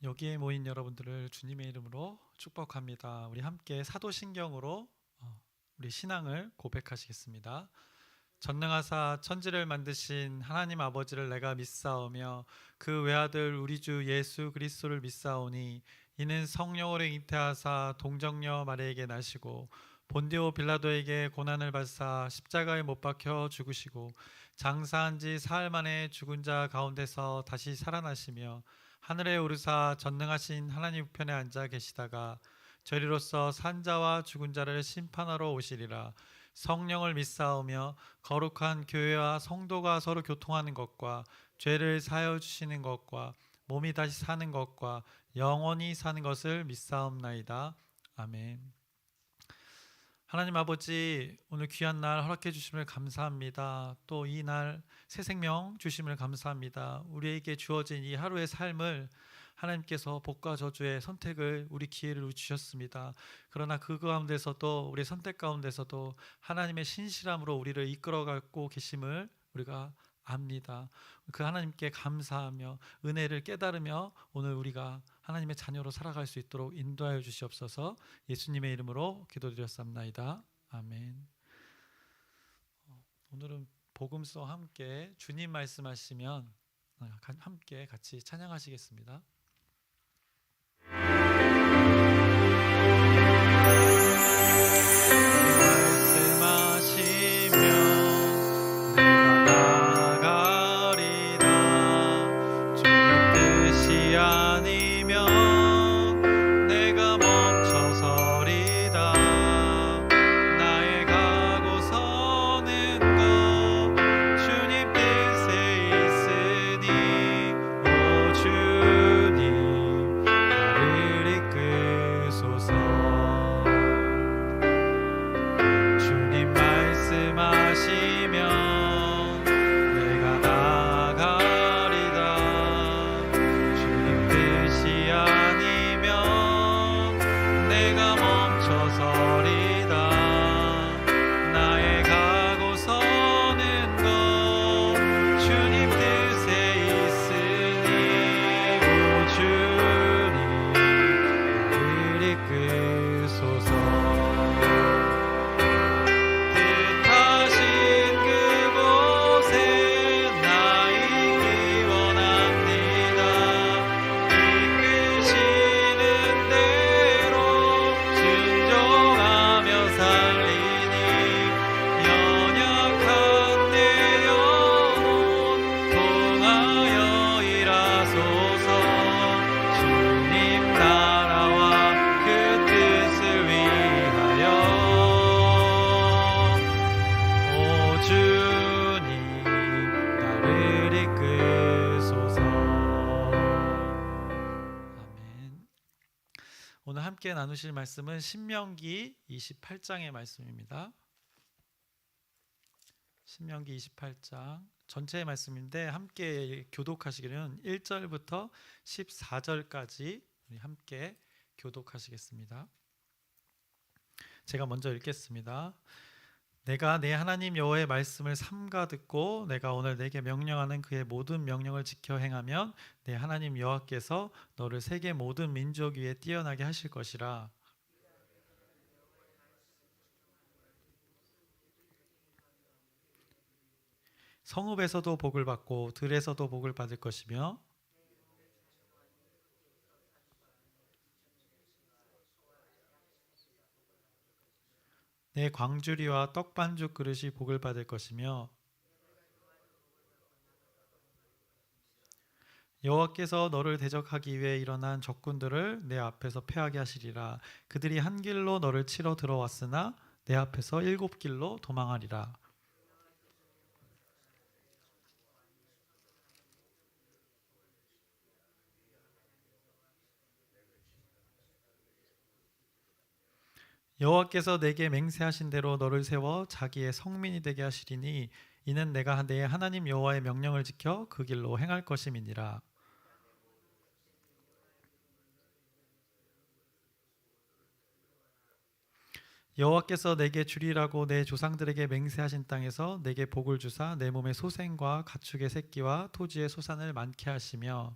여기에 모인 여러분들을 주님의 이름으로 축복합니다. 우리 함께 사도신경으로 우리 신앙을 고백하시겠습니다. 전능하사 천지를 만드신 하나님 아버지를 내가 믿사오며 그 외아들 우리 주 예수 그리스도를 믿사오니 이는 성령으로 잉태하사 동정녀 마리에게 나시고 본디오 빌라도에게 고난을 받사 십자가에 못 박혀 죽으시고 장사한 지 사흘 만에 죽은 자 가운데서 다시 살아나시며 하늘에 오르사 전능하신 하나님 우편에 앉아 계시다가 저리로서 산자와 죽은 자를 심판하러 오시리라. 성령을 믿사오며 거룩한 교회와 성도가 서로 교통하는 것과 죄를 사하여 주시는 것과 몸이 다시 사는 것과 영원히 사는 것을 믿사옵나이다. 아멘. 하나님 아버지, 오늘 귀한 날 허락해 주심을 감사합니다. 또 이 날 새 생명 주심을 감사합니다. 우리에게 주어진 이 하루의 삶을 하나님께서 복과 저주의 선택을 우리 기회를 주셨습니다. 그러나 그 가운데서도 우리 선택 가운데서도 하나님의 신실함으로 우리를 이끌어가고 계심을 우리가 압니다. 그 하나님께 감사하며 은혜를 깨달으며 오늘 우리가 하나님의 자녀로 살아갈 수 있도록 인도하여 주시옵소서. 예수님의 이름으로 기도드렸사옵나이다. 아멘. 오늘은 복음서와 함께 주님 말씀하시면 함께 같이 찬양하시겠습니다. 함께 나누실 말씀은 신명기 28장의 말씀입니다. 신명기 28장 전체의 말씀인데 함께 교독하시기는 1절부터 14절까지 함께 교독하시겠습니다. 제가 먼저 읽겠습니다. 내가 내 하나님 여호와의 말씀을 삼가 듣고 내가 오늘 내게 명령하는 그의 모든 명령을 지켜 행하면 내 하나님 여호와께서 너를 세계 모든 민족 위에 뛰어나게 하실 것이라. 성읍에서도 복을 받고 들에서도 복을 받을 것이며 내 광주리와 떡반죽 그릇이 복을 받을 것이며 여호와께서 너를 대적하기 위해 일어난 적군들을 내 앞에서 패하게 하시리라. 그들이 한 길로 너를 치러 들어왔으나 내 앞에서 7길로 도망하리라. 여호와께서 내게 맹세하신 대로 너를 세워 자기의 성민이 되게 하시리니 이는 내가 내 하나님 여호와의 명령을 지켜 그 길로 행할 것임이니라. 여호와께서 내게 주리라고 내 조상들에게 맹세하신 땅에서 내게 복을 주사 내 몸의 소생과 가축의 새끼와 토지의 소산을 많게 하시며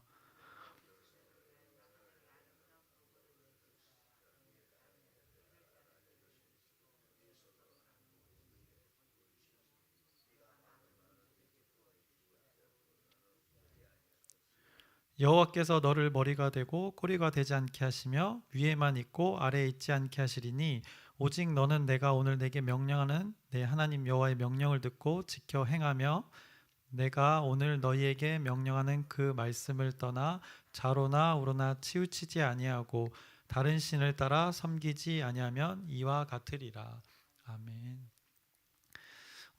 여호와께서 너를 머리가 되고 꼬리가 되지 않게 하시며 위에만 있고 아래에 있지 않게 하시리니 오직 너는 내가 오늘 내게 명령하는 내 하나님 여호와의 명령을 듣고 지켜 행하며 내가 오늘 너희에게 명령하는 그 말씀을 떠나 좌로나 우로나 치우치지 아니하고 다른 신을 따라 섬기지 아니하면 이와 같으리라. 아멘.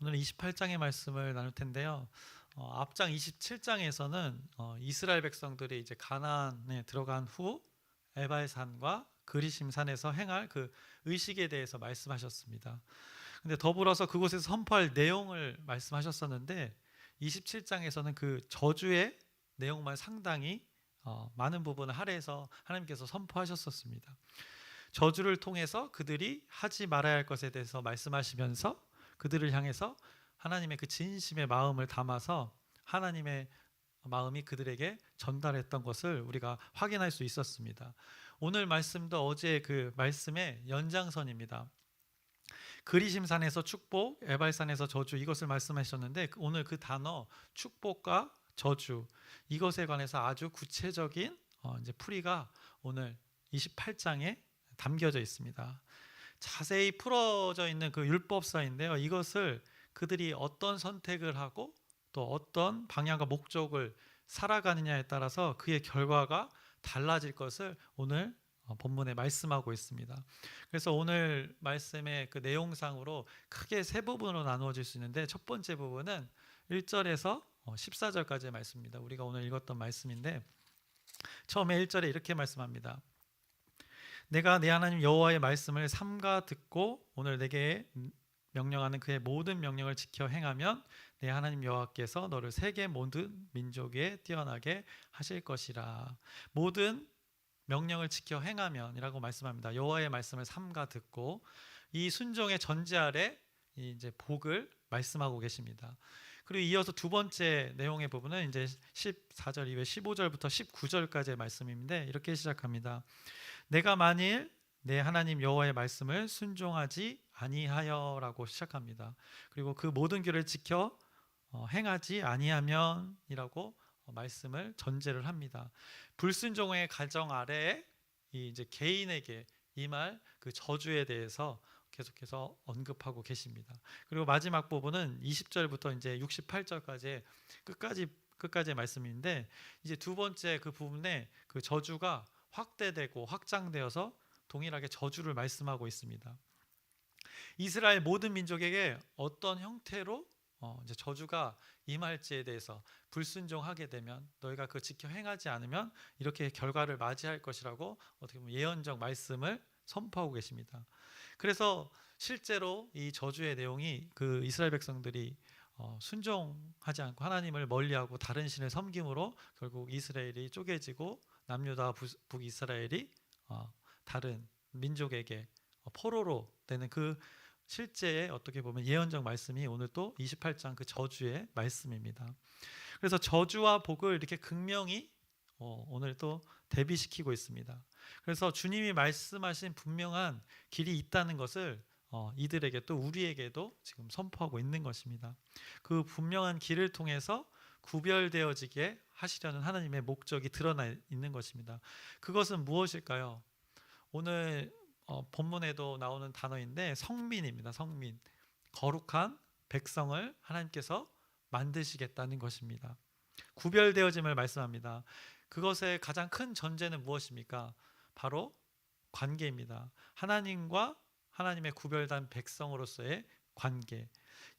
오늘 28장의 말씀을 나눌 텐데요. 앞장 27장에서는 이스라엘 백성들이 이제 가나안에 들어간 후 에발 산과 그리심 산에서 행할 그 의식에 대해서 말씀하셨습니다. 근데 더불어서 그곳에서 선포할 내용을 말씀하셨었는데 27장에서는 그 저주의 내용만 상당히 많은 부분을 할애해서 하나님께서 선포하셨었습니다. 저주를 통해서 그들이 하지 말아야 할 것에 대해서 말씀하시면서 그들을 향해서 하나님의 그 진심의 마음을 담아서 하나님의 마음이 그들에게 전달했던 것을 우리가 확인할 수 있었습니다. 오늘 말씀도 어제 그 말씀의 연장선입니다. 그리심산에서 축복, 에발산에서 저주 이것을 말씀하셨는데 오늘 그 단어 축복과 저주 이것에 관해서 아주 구체적인 이제 풀이가 오늘 28장에 담겨져 있습니다. 자세히 풀어져 있는 그 율법사인데요. 이것을 그들이 어떤 선택을 하고 또 어떤 방향과 목적을 살아가느냐에 따라서 그의 결과가 달라질 것을 오늘 본문에 말씀하고 있습니다. 그래서 오늘 말씀의 그 내용상으로 크게 세 부분으로 나누어질 수 있는데 첫 번째 부분은 1절에서 14절까지의 말씀입니다. 우리가 오늘 읽었던 말씀인데 처음에 1절에 이렇게 말씀합니다. 내가 내 하나님 여호와의 말씀을 삼가 듣고 오늘 내게 명령하는 그의 모든 명령을 지켜 행하면 내 하나님 여호와께서 너를 세계 모든 민족 위에 뛰어나게 하실 것이라. 모든 명령을 지켜 행하면이라고 말씀합니다. 여호와의 말씀을 삼가 듣고 이 순종의 전제 아래 이제 복을 말씀하고 계십니다. 그리고 이어서 두 번째 내용의 부분은 이제 14절 이후에 15절부터 19절까지의 말씀인데 이렇게 시작합니다. 내가 만일 내 하나님 여호와의 말씀을 순종하지 아니하여라고 시작합니다. 그리고 그 모든 길을 지켜 행하지 아니하면이라고 말씀을 전제를 합니다. 불순종의 가정 아래에 이제 개인에게 임할 그 저주에 대해서 계속해서 언급하고 계십니다. 그리고 마지막 부분은 20절부터 이제 68절까지 끝까지의 말씀인데 이제 두 번째 그 부분에 그 저주가 확대되고 확장되어서 동일하게 저주를 말씀하고 있습니다. 이스라엘 모든 민족에게 어떤 형태로 이제 저주가 임할지에 대해서 불순종하게 되면 너희가 그 지켜 행하지 않으면 이렇게 결과를 맞이할 것이라고 어떻게 보면 예언적 말씀을 선포하고 계십니다. 그래서 실제로 이 저주의 내용이 그 이스라엘 백성들이 순종하지 않고 하나님을 멀리하고 다른 신을 섬김으로 결국 이스라엘이 쪼개지고 남유다 북이스라엘이 다른 민족에게 포로로 되는 그 실제의 어떻게 보면 예언적 말씀이 오늘 또 28장 그 저주의 말씀입니다. 그래서 저주와 복을 이렇게 극명히 오늘 또 대비시키고 있습니다. 그래서 주님이 말씀하신 분명한 길이 있다는 것을 이들에게 또 우리에게도 지금 선포하고 있는 것입니다. 그 분명한 길을 통해서 구별되어지게 하시려는 하나님의 목적이 드러나 있는 것입니다. 그것은 무엇일까요? 오늘 본문에도 나오는 단어인데 성민입니다. 성민. 거룩한 백성을 하나님께서 만드시겠다는 것입니다. 구별되어짐을 말씀합니다. 그것의 가장 큰 전제는 무엇입니까? 바로 관계입니다. 하나님과 하나님의 구별된 백성으로서의 관계.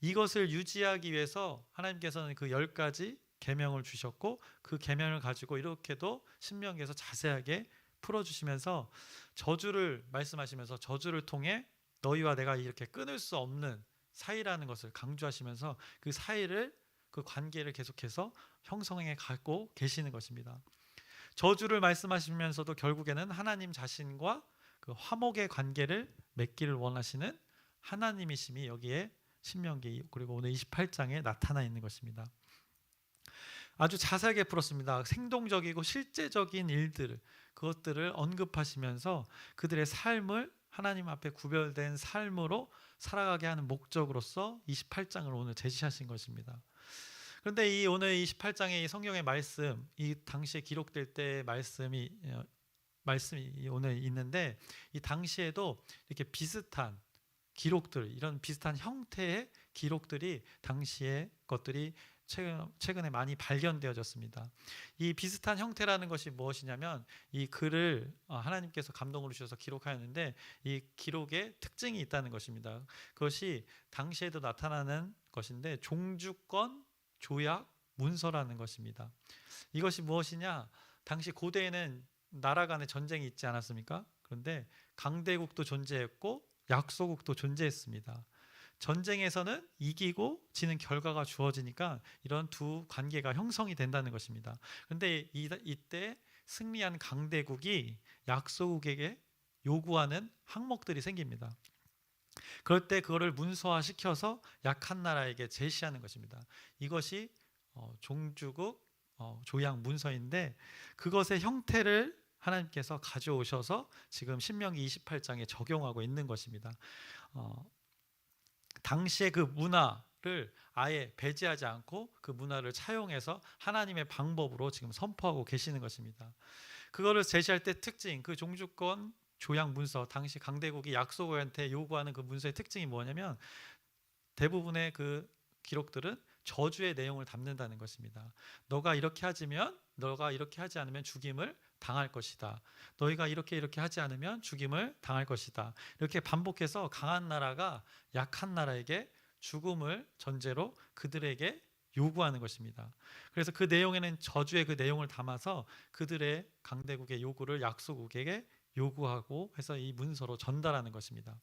이것을 유지하기 위해서 하나님께서는 그 10가지 계명을 주셨고 그 계명을 가지고 이렇게도 신명기에서 자세하게 풀어주시면서 저주를 말씀하시면서 저주를 통해 너희와 내가 이렇게 끊을 수 없는 사이라는 것을 강조하시면서 그 사이를 그 관계를 계속해서 형성해 가고 계시는 것입니다. 저주를 말씀하시면서도 결국에는 하나님 자신과 그 화목의 관계를 맺기를 원하시는 하나님이심이 여기에 신명기 그리고 오늘 28장에 나타나 있는 것입니다. 아주 자세하게 풀었습니다. 생동적이고 실제적인 일들 그것들을 언급하시면서 그들의 삶을 하나님 앞에 구별된 삶으로 살아가게 하는 목적으로서 28장을 오늘 제시하신 것입니다. 그런데 이 오늘 28장의 이 성경의 말씀, 이 당시에 기록될 때 말씀이 오늘 있는데, 이 당시에도 이렇게 비슷한 기록들, 이런 비슷한 형태의 기록들이 당시의 것들이 최근에 많이 발견되어졌습니다. 이 비슷한 형태라는 것이 무엇이냐면, 이 글을 하나님께서 감동으로 주셔서 기록하였는데, 이 기록에 특징이 있다는 것입니다. 그것이 당시에도 나타나는 것인데, 종주권 조약 문서라는 것입니다. 이것이 무엇이냐? 당시 고대에는 나라 간의 전쟁이 있지 않았습니까? 그런데 강대국도 존재했고 약소국도 존재했습니다. 전쟁에서는 이기고 지는 결과가 주어지니까 이런 두 관계가 형성이 된다는 것입니다. 그런데 이때 승리한 강대국이 약소국에게 요구하는 항목들이 생깁니다. 그럴 때 그거를 문서화시켜서 약한 나라에게 제시하는 것입니다. 이것이 종주국 조약 문서인데, 그것의 형태를 하나님께서 가져오셔서 지금 신명기 28장에 적용하고 있는 것입니다. 당시의 그 문화를 아예 배제하지 않고 그 문화를 차용해서 하나님의 방법으로 지금 선포하고 계시는 것입니다. 그거를 제시할 때 특징, 그 종주권 조약 문서, 당시 강대국이 약소국한테 요구하는 그 문서의 특징이 뭐냐면, 대부분의 그 기록들은 저주의 내용을 담는다는 것입니다. 너가 이렇게 하지 않으면 죽임을 당할 것이다. 너희가 이렇게 하지 않으면 죽임을 당할 것이다. 이렇게 반복해서 강한 나라가 약한 나라에게 죽음을 전제로 그들에게 요구하는 것입니다. 그래서 그 내용에는 저주의 그 내용을 담아서 그들의 강대국의 요구를 약소국에게 요구하고 해서 이 문서로 전달하는 것입니다.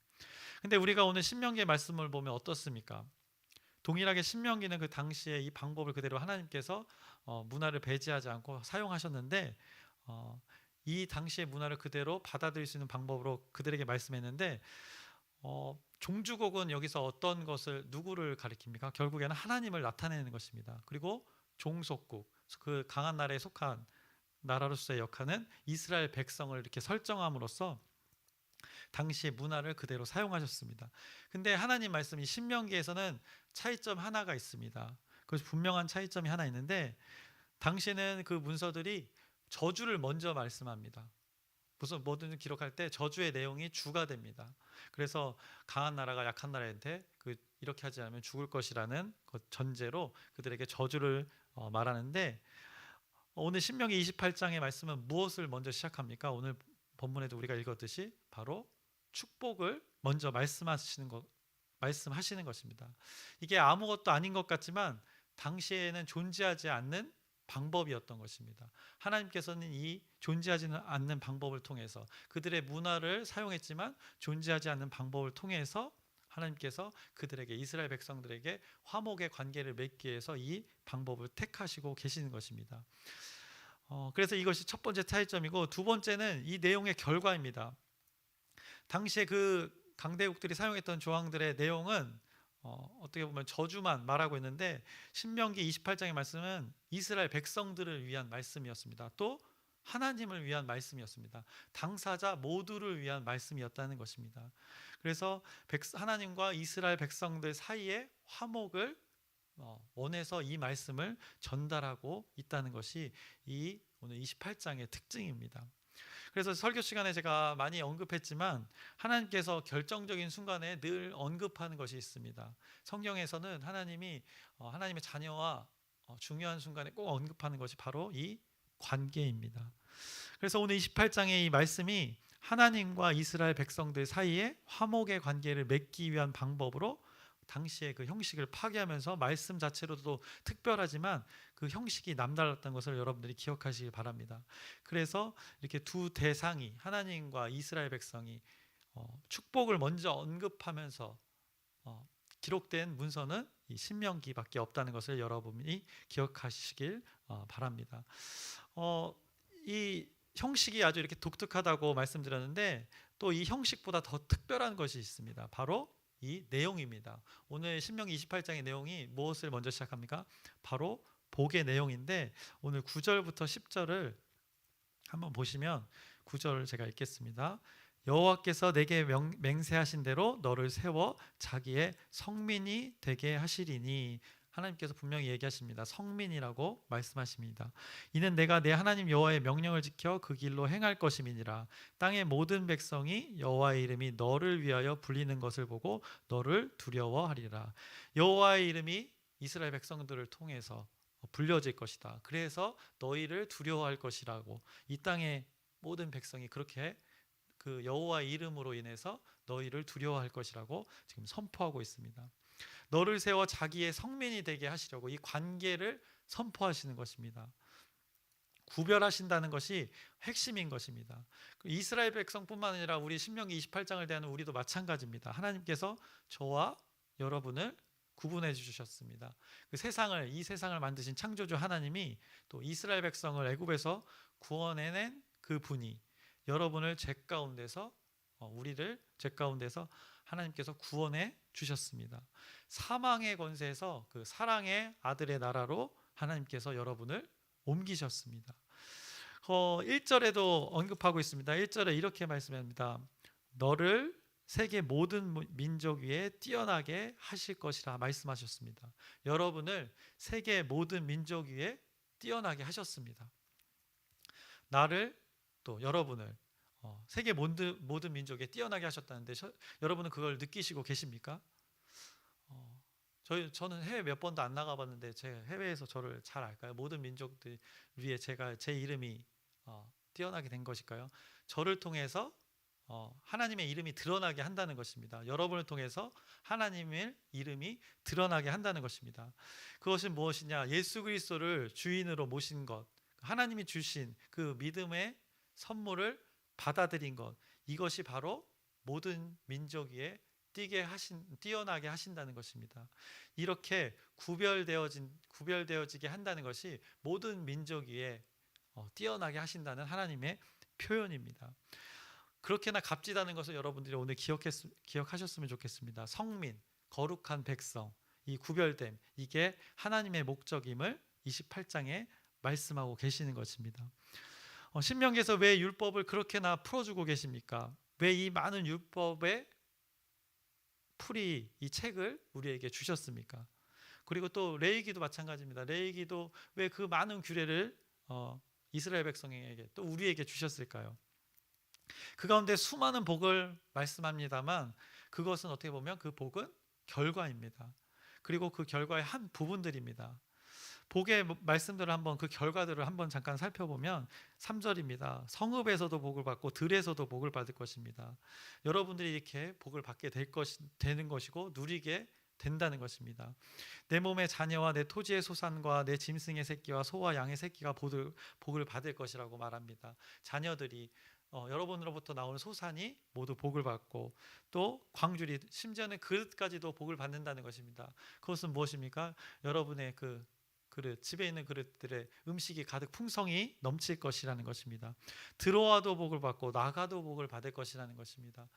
근데 우리가 오늘 신명기의 말씀을 보면 어떻습니까? 동일하게 신명기는 그 당시에 이 방법을 그대로 하나님께서 문화를 배제하지 않고 사용하셨는데, 이 당시의 문화를 그대로 받아들일 수 있는 방법으로 그들에게 말씀했는데, 종주국은 여기서 어떤 것을, 누구를 가리킵니까? 결국에는 하나님을 나타내는 것입니다. 그리고 종속국, 그 강한 나라에 속한 나라로서의 역할은 이스라엘 백성을 이렇게 설정함으로써 당시의 문화를 그대로 사용하셨습니다. 근데 하나님 말씀이 신명기에서는 차이점 하나가 있습니다. 그것이 분명한 차이점이 하나 있는데, 당시에는 그 문서들이 저주를 먼저 말씀합니다. 무슨 뭐든 기록할 때 저주의 내용이 주가 됩니다. 그래서 강한 나라가 약한 나라한테 이렇게 하지 않으면 죽을 것이라는 전제로 그들에게 저주를 말하는데, 오늘 신명기 28장의 말씀은 무엇을 먼저 시작합니까? 오늘 본문에도 우리가 읽었듯이 바로 축복을 먼저 말씀하시는 것입니다. 이게 아무것도 아닌 것 같지만 당시에는 존재하지 않는 방법이었던 것입니다. 하나님께서는 이 존재하지 않는 방법을 통해서, 그들의 문화를 사용했지만 존재하지 않는 방법을 통해서 하나님께서 그들에게, 이스라엘 백성들에게 화목의 관계를 맺기 위해서 이 방법을 택하시고 계시는 것입니다. 그래서 이것이 첫 번째 차이점이고, 두 번째는 이 내용의 결과입니다. 당시에 그 강대국들이 사용했던 조항들의 내용은 어떻게 보면 저주만 말하고 있는데, 신명기 28장의 말씀은 이스라엘 백성들을 위한 말씀이었습니다. 또 하나님을 위한 말씀이었습니다. 당사자 모두를 위한 말씀이었다는 것입니다. 그래서 하나님과 이스라엘 백성들 사이에 화목을 원해서 이 말씀을 전달하고 있다는 것이 이 오늘 28장의 특징입니다. 그래서 설교 시간에 제가 많이 언급했지만, 하나님께서 결정적인 순간에 늘 언급하는 것이 있습니다. 성경에서는 하나님이 하나님의 자녀와 중요한 순간에 꼭 언급하는 것이 바로 이 관계입니다. 그래서 오늘 28장의 이 말씀이 하나님과 이스라엘 백성들 사이에 화목의 관계를 맺기 위한 방법으로 당시의 그 형식을 파괴하면서, 말씀 자체로도 특별하지만 그 형식이 남달랐던 것을 여러분들이 기억하시기 바랍니다. 그래서 이렇게 두 대상이, 하나님과 이스라엘 백성이 축복을 먼저 언급하면서 기록된 문서는 이 신명기밖에 없다는 것을 여러분이 기억하시길 바랍니다. 이 형식이 아주 이렇게 독특하다고 말씀드렸는데, 또 이 형식보다 더 특별한 것이 있습니다. 바로 이 내용입니다. 오늘 신명기 28장의 내용이 무엇을 먼저 시작합니까? 바로 복의 내용인데, 오늘 9절부터 10절을 한번 보시면, 9절 제가 읽겠습니다. 여호와께서 내게 맹세하신 대로 너를 세워 자기의 성민이 되게 하시리니, 하나님께서 분명히 얘기하십니다. 성민이라고 말씀하십니다. 이는 내가 내 하나님 여호와의 명령을 지켜 그 길로 행할 것임이니라. 땅의 모든 백성이 여호와의 이름이 너를 위하여 불리는 것을 보고 너를 두려워하리라. 여호와의 이름이 이스라엘 백성들을 통해서 불려질 것이다. 그래서 너희를 두려워할 것이라고, 이 땅의 모든 백성이 그렇게 그 여호와의 이름으로 인해서 너희를 두려워할 것이라고 지금 선포하고 있습니다. 너를 세워 자기의 성민이 되게 하시려고 이 관계를 선포하시는 것입니다. 구별하신다는 것이 핵심인 것입니다. 이스라엘 백성뿐만 아니라 우리 신명기 28장을 대하는 우리도 마찬가지입니다. 하나님께서 저와 여러분을 구분해 주셨습니다. 이 세상을 만드신 창조주 하나님이 또 이스라엘 백성을 애굽에서 구원해낸 그 분이 여러분을 죄 가운데서 우리를 죄 가운데서 하나님께서 구원해 주셨습니다. 사망의 권세에서 그 사랑의 아들의 나라로 하나님께서 여러분을 옮기셨습니다. 1절에도 언급하고 있습니다. 1절에 이렇게 말씀합니다. 너를 세계 모든 민족 위에 뛰어나게 하실 것이라 말씀하셨습니다. 여러분을 세계 모든 민족 위에 뛰어나게 하셨습니다. 나를 또 여러분을 세계 모든 민족에 뛰어나게 하셨다는데 여러분은 그걸 느끼시고 계십니까? 저는 해외 몇 번도 안 나가봤는데 제 해외에서 저를 잘 알까요? 모든 민족들 위에 제 이름이 뛰어나게 된 것일까요? 저를 통해서 하나님의 이름이 드러나게 한다는 것입니다. 여러분을 통해서 하나님의 이름이 드러나게 한다는 것입니다. 그것은 무엇이냐? 예수 그리스도를 주인으로 모신 것, 하나님이 주신 그 믿음의 선물을 받아들인 것, 이것이 바로 모든 민족 위에 뛰어나게 하신다는 것입니다. 이렇게 구별되어지게 한다는 것이 모든 민족 위에 뛰어나게 하신다는 하나님의 표현입니다. 그렇게나 값지다는 것을 여러분들이 오늘 기억하셨으면 좋겠습니다. 성민, 거룩한 백성, 이 구별됨, 이게 하나님의 목적임을 28장에 말씀하고 계시는 것입니다. 신명기에서 왜 율법을 그렇게나 풀어주고 계십니까? 왜 이 많은 율법의 풀이 이 책을 우리에게 주셨습니까? 그리고 또 레위기도 마찬가지입니다. 레위기도 왜 그 많은 규례를 이스라엘 백성에게 또 우리에게 주셨을까요? 그 가운데 수많은 복을 말씀합니다만 그것은 어떻게 보면 그 복은 결과입니다. 그리고 그 결과의 한 부분들입니다. 복의 말씀들을 한번 그 결과들을 한번 잠깐 살펴보면 3절입니다. 성읍에서도 복을 받고 들에서도 복을 받을 것입니다. 여러분들이 이렇게 복을 받게 되는 것이고 누리게 된다는 것입니다. 내 몸의 자녀와 내 토지의 소산과 내 짐승의 새끼와 소와 양의 새끼가 복을 받을 것이라고 말합니다. 자녀들이 여러분으로부터 나오는 소산이 모두 복을 받고 또 광주리 심지어는 그릇까지도 복을 받는다는 것입니다. 그것은 무엇입니까? 여러분의 그 그릇, 집에 있는 그릇들의 음식이 가득 풍성이 넘칠 것이라는 것입니다. 들어와도 복을 받고 나가도 복을 받을 것이라는 것입니다.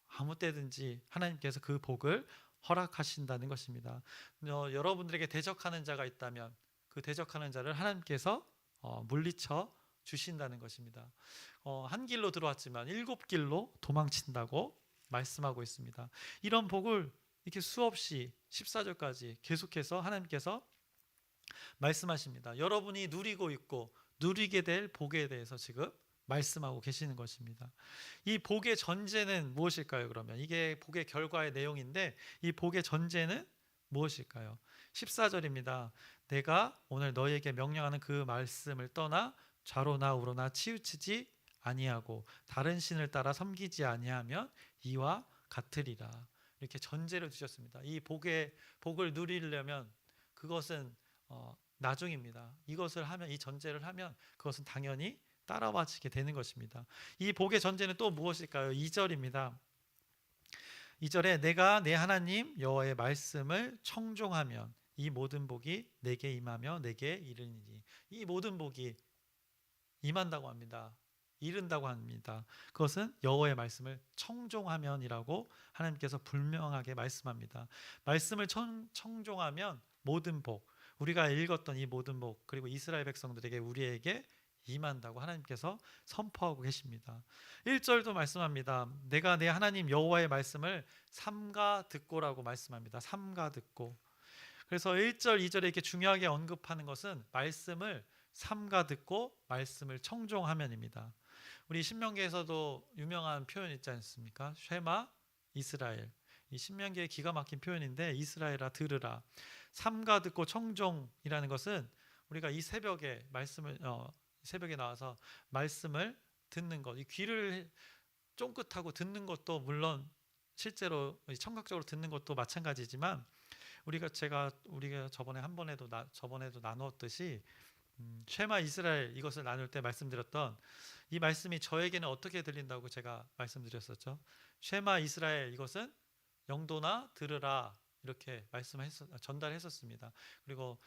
아무 때든지 하나님께서 그 복을 허락하신다는 것입니다. 여러분들에게 대적하는 자가 있다면 그 대적하는 자를 하나님께서 물리쳐 주신다는 것입니다. 한 길로 들어왔지만 7길로 도망친다고 말씀하고 있습니다. 이런 복을 이렇게 수없이 14절까지 계속해서 하나님께서 말씀하십니다. 여러분이 누리고 있고 누리게 될 복에 대해서 지금 말씀하고 계시는 것입니다. 이 복의 전제는 무엇일까요? 그러면 이게 복의 결과의 내용인데 이 복의 전제는 무엇일까요? 14절입니다. 내가 오늘 너희에게 명령하는 그 말씀을 떠나 좌로나 우로나 치우치지 아니하고 다른 신을 따라 섬기지 아니하면 이와 같으리라. 이렇게 전제를 두셨습니다. 이 복을 누리려면 그것은 나중입니다. 이것을 하면, 이 전제를 하면 그것은 당연히 따라와지게 되는 것입니다. 이 복의 전제는 또 무엇일까요? 2절입니다. 2절에 내가 내 하나님 여호와의 말씀을 청종하면 이 모든 복이 내게 임하며 내게 이르니니. 이 모든 복이 임한다고 합니다. 이른다고 합니다. 그것은 여호와의 말씀을 청종하면이라고 하나님께서 분명하게 말씀합니다. 말씀을 청종하면 모든 복, 우리가 읽었던 이 모든 복, 그리고 이스라엘 백성들에게 우리에게 임한다고 하나님께서 선포하고 계십니다. 1절도 말씀합니다. 내가 내 하나님 여호와의 말씀을 삼가 듣고라고 말씀합니다. 삼가 듣고. 그래서 1절, 2절에 이렇게 중요하게 언급하는 것은 말씀을 삼가 듣고 말씀을 청종하면입니다. 우리 신명기에서도 유명한 표현 있지 않습니까? 쉐마 이스라엘. 이 신명기의 기가 막힌 표현인데, 이스라엘아 들으라. 삼가 듣고 청종이라는 것은 우리가 이 새벽에 말씀을 새벽에 나와서 말씀을 듣는 것, 이 귀를 쫑긋하고 듣는 것도 물론 실제로 청각적으로 듣는 것도 마찬가지지만, 우리가 저번에도 나누었듯이 쉐마 이스라엘, 이것을 나눌 때 말씀드렸던 이 말씀이 저에게는 어떻게 들린다고 제가 말씀드렸었죠. 쉐마 이스라엘, 이것은 영도나 들으라, 이렇게 전달했었습니다. 그리고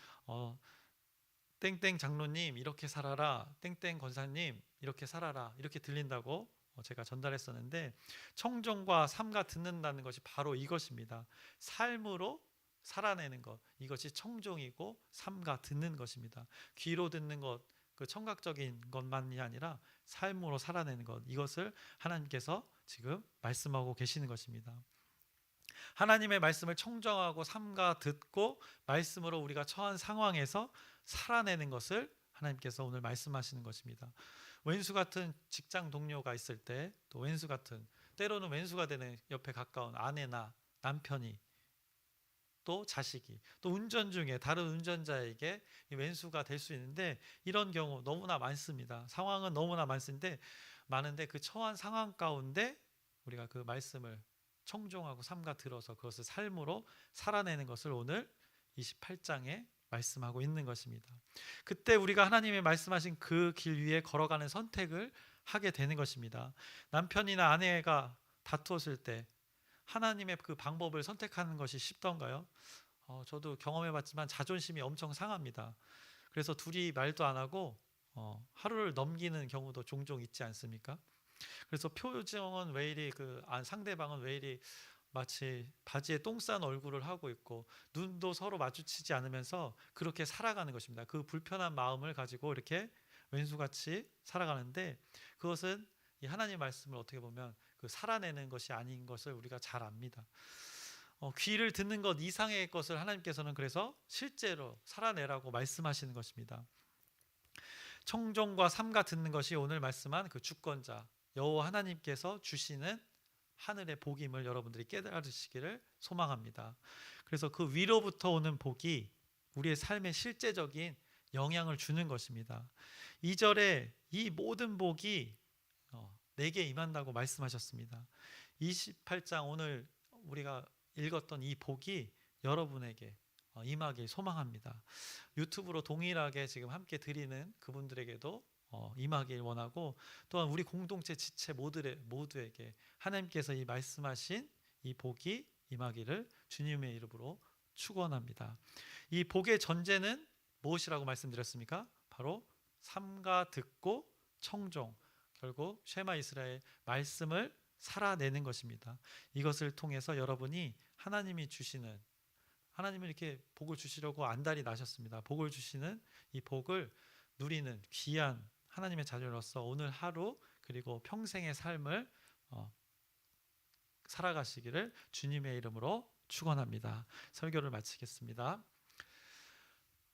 땡땡 장로님 이렇게 살아라, 땡땡 권사님 이렇게 살아라, 이렇게 들린다고 제가 전달했었는데, 청종과 삼가 듣는다는 것이 바로 이것입니다. 삶으로 살아내는 것, 이것이 청종이고 삼가 듣는 것입니다. 귀로 듣는 것, 그 청각적인 것만이 아니라 삶으로 살아내는 것, 이것을 하나님께서 지금 말씀하고 계시는 것입니다. 하나님의 말씀을 청정하고 삼가 듣고 말씀으로 우리가 처한 상황에서 살아내는 것을 하나님께서 오늘 말씀하시는 것입니다. 왼수 같은 직장 동료가 있을 때, 또 왼수 같은, 때로는 왼수가 되는 옆에 가까운 아내나 남편이, 또 자식이, 또 운전 중에 다른 운전자에게 왼수가 될 수 있는데, 이런 경우 너무나 많습니다. 상황은 너무나 많은데 그 처한 상황 가운데 우리가 그 말씀을 청종하고 삼가 들어서 그것을 삶으로 살아내는 것을 오늘 28장에 말씀하고 있는 것입니다. 그때 우리가 하나님의 말씀하신 그 길 위에 걸어가는 선택을 하게 되는 것입니다. 남편이나 아내가 다투었을 때 하나님의 그 방법을 선택하는 것이 쉽던가요? 저도 경험해봤지만 자존심이 엄청 상합니다. 그래서 둘이 말도 안 하고 하루를 넘기는 경우도 종종 있지 않습니까? 그래서 표정은 왜 이리 상대방은 왜 이리 마치 바지에 똥 싼 얼굴을 하고 있고, 눈도 서로 마주치지 않으면서 그렇게 살아가는 것입니다. 그 불편한 마음을 가지고 이렇게 왼수같이 살아가는데, 그것은 이 하나님 말씀을 어떻게 보면 그 살아내는 것이 아닌 것을 우리가 잘 압니다. 귀를 듣는 것 이상의 것을 하나님께서는 그래서 실제로 살아내라고 말씀하시는 것입니다. 청종과 삼가 듣는 것이 오늘 말씀한 그 주권자 여호와 하나님께서 주시는 하늘의 복임을 여러분들이 깨달으시기를 소망합니다. 그래서 그 위로부터 오는 복이 우리의 삶에 실제적인 영향을 주는 것입니다. 2절에 이 모든 복이 내게 임한다고 말씀하셨습니다. 28장 오늘 우리가 읽었던 이 복이 여러분에게 임하길 소망합니다. 유튜브로 동일하게 지금 함께 드리는 그분들에게도 임하길 원하고, 또한 우리 공동체 지체 모두에게 하나님께서 이 말씀하신 이 복이 임하기를 주님의 이름으로 축원합니다. 이 복의 전제는 무엇이라고 말씀드렸습니까? 바로 삼가 듣고 청종, 결국 쉐마 이스라엘 말씀을 살아내는 것입니다. 이것을 통해서 여러분이 하나님을 이렇게 복을 주시려고 안달이 나셨습니다. 복을 주시는 이 복을 누리는 귀한 하나님의 자녀로서 오늘 하루 그리고 평생의 삶을 살아가시기를 주님의 이름으로 축원합니다. 설교를 마치겠습니다.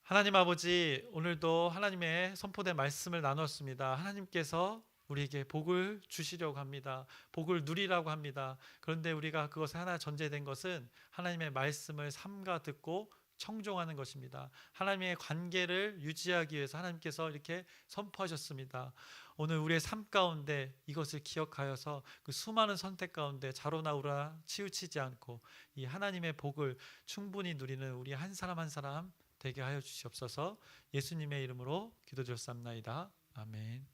하나님 아버지, 오늘도 하나님의 선포된 말씀을 나눴습니다. 하나님께서 우리에게 복을 주시려고 합니다. 복을 누리라고 합니다. 그런데 우리가 그것에 하나 전제된 것은 하나님의 말씀을 삼가 듣고 청종하는 것입니다. 하나님의 관계를 유지하기 위해서 하나님께서 이렇게 선포하셨습니다. 오늘 우리의 삶 가운데 이것을 기억하여서 그 수많은 선택 가운데 자로나우라 치우치지 않고 이 하나님의 복을 충분히 누리는 우리 한 사람 한 사람 되게 하여 주시옵소서. 예수님의 이름으로 기도드렸사옵나이다. 아멘.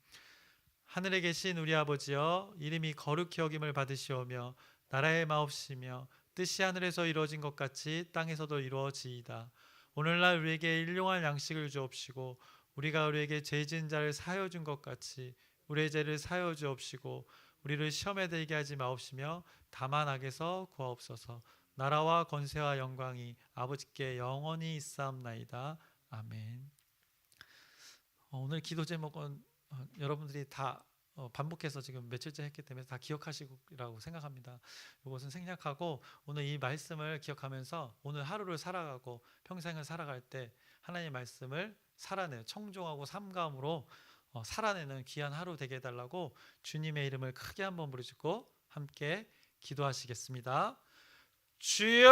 하늘에 계신 우리 아버지여, 이름이 거룩히 여김을 받으시오며 나라의 마옵시며 뜻이 하늘에서 이루어진 것 같이 땅에서도 이루어지이다. 오늘날 우리에게 일용할 양식을 주옵시고 우리가 우리에게 죄 지은 자를 사하여 준 것 같이 우리의 죄를 사하여 주옵시고 우리를 시험에 들게 하지 마옵시며 다만 악에서 구하옵소서. 나라와 권세와 영광이 아버지께 영원히 있사옵나이다. 아멘. 오늘 기도 제목은 여러분들이 다 반복해서 지금 며칠째 했기 때문에 다 기억하시라고 생각합니다. 이것은 생략하고 오늘 이 말씀을 기억하면서 오늘 하루를 살아가고 평생을 살아갈 때 하나님의 말씀을 살아내는 청종하고 삼가함으로 살아내는 귀한 하루 되게 해달라고 주님의 이름을 크게 한번 부르짖고 함께 기도하시겠습니다. 주여